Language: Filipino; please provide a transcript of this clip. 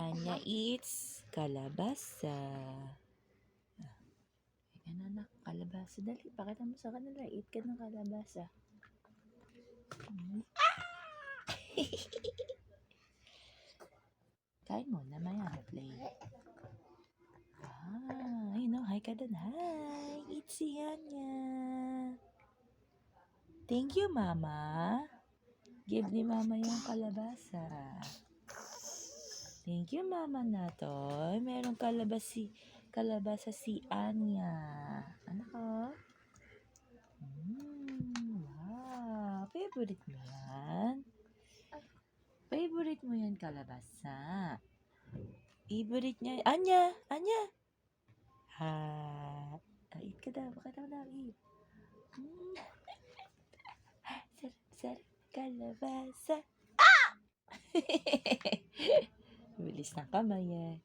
Anya eats kalabasa. Ika na anak, kalabasa. Dali, pakita mo sa kanila. Eat ka ng kalabasa. Kain mo na, maya. Play. Ayun o. Hi ka dun. Hi. Eat si Anya. Thank you, Mama. Give ni Mama yung kalabasa. Thank you, Mama Natoy. Merong kalabasa si Anya. Anak ko? Wow. Favorite mo yan? Favorite mo yan, kalabasa. Favorite niya. Anya! Anya! Ha. Eat ka daw. Pakita mo daw. Eat. Sarap kalabasa. Bilis ng kamay eh.